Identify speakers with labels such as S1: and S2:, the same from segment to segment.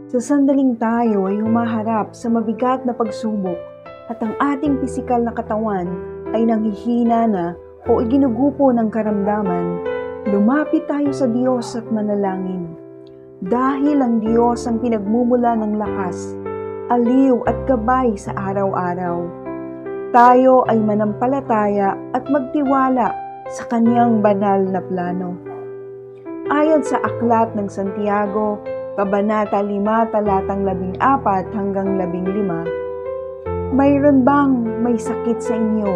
S1: Sa sandaling tayo ay humaharap sa mabigat na pagsubok at ang ating pisikal na katawan ay nanghihina na o iginugupo ng karamdaman, lumapit tayo sa Diyos at manalangin. Dahil ang Diyos ang pinagmumula ng lakas, aliw at gabay sa araw-araw. Tayo ay manampalataya at magtiwala sa Kanyang banal na plano. Ayon sa Aklat ng Santiago, Kabanata 5, talatang 14 hanggang 15, mayroon bang may sakit sa inyo?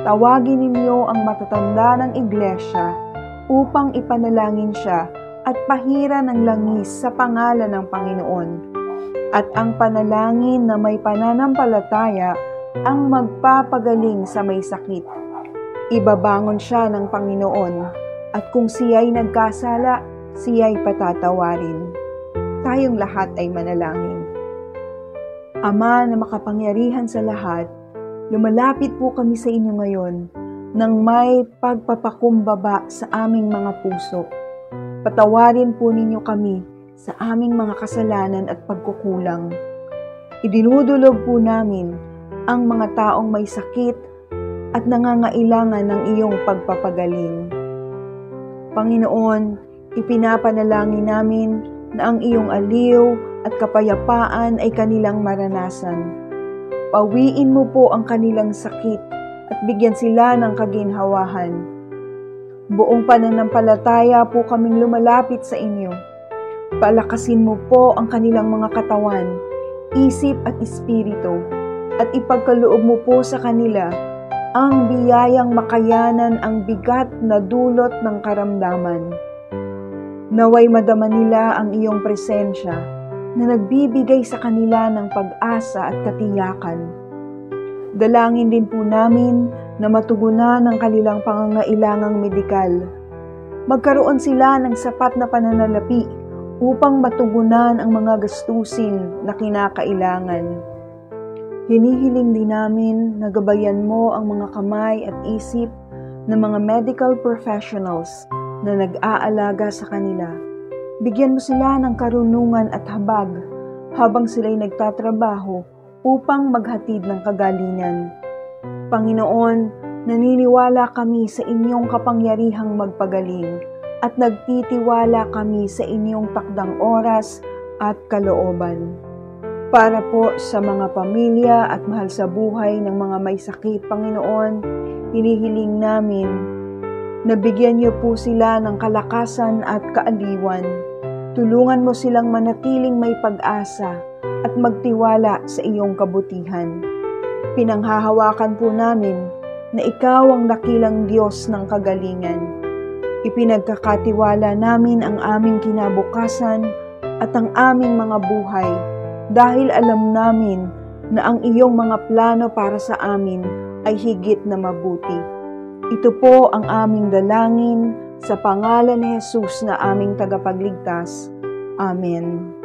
S1: Tawagin ninyo ang matatanda ng iglesia upang ipanalangin siya at pahira ng langis sa pangalan ng Panginoon. At ang panalangin na may pananampalataya ang magpapagaling sa may sakit. Ibabangon siya ng Panginoon at kung siya'y nagkasala, siya'y patatawarin. Tayong lahat ay manalangin. Ama na makapangyarihan sa lahat, lumalapit po kami sa inyo ngayon nang may pagpapakumbaba sa aming mga puso. Patawarin po ninyo kami sa aming mga kasalanan at pagkukulang. Idinudulog po namin ang mga taong may sakit at nangangailangan ng iyong pagpapagaling. Panginoon, ipinapanalangin namin na ang iyong aliw at kapayapaan ay kanilang maranasan. Pawiin mo po ang kanilang sakit at bigyan sila ng kaginhawahan. Buong pananampalataya po kaming lumalapit sa inyo. Palakasin mo po ang kanilang mga katawan, isip at espiritu, at ipagkaloob mo po sa kanila ang biyayang makayanan ang bigat na dulot ng karamdaman. Naway madama nila ang iyong presensya na nagbibigay sa kanila ng pag-asa at katiyakan. Dalangin din po namin na matugunan ang kanilang pangangailangang medikal. Magkaroon sila ng sapat na pananalapi upang matugunan ang mga gastusin na kinakailangan. Hinihiling din namin na gabayan mo ang mga kamay at isip ng mga medical professionals na nag-aalaga sa kanila. Bigyan mo sila ng karunungan at habag habang sila'y nagtatrabaho upang maghatid ng kagalingan. Panginoon, naniniwala kami sa inyong kapangyarihang magpagaling at nagtitiwala kami sa inyong takdang oras at kalooban. Para po sa mga pamilya at mahal sa buhay ng mga may sakit, Panginoon, hinihiling namin na bigyan niyo po sila ng kalakasan at kaaliwan. Tulungan mo silang manatiling may pag-asa at magtiwala sa iyong kabutihan. Pinanghahawakan po namin na ikaw ang dakilang Diyos ng kagalingan. Ipinagkakatiwala namin ang aming kinabukasan at ang aming mga buhay dahil alam namin na ang iyong mga plano para sa amin ay higit na mabuti. Ito po ang aming dalangin sa pangalan ni Jesus na aming tagapagligtas. Amen.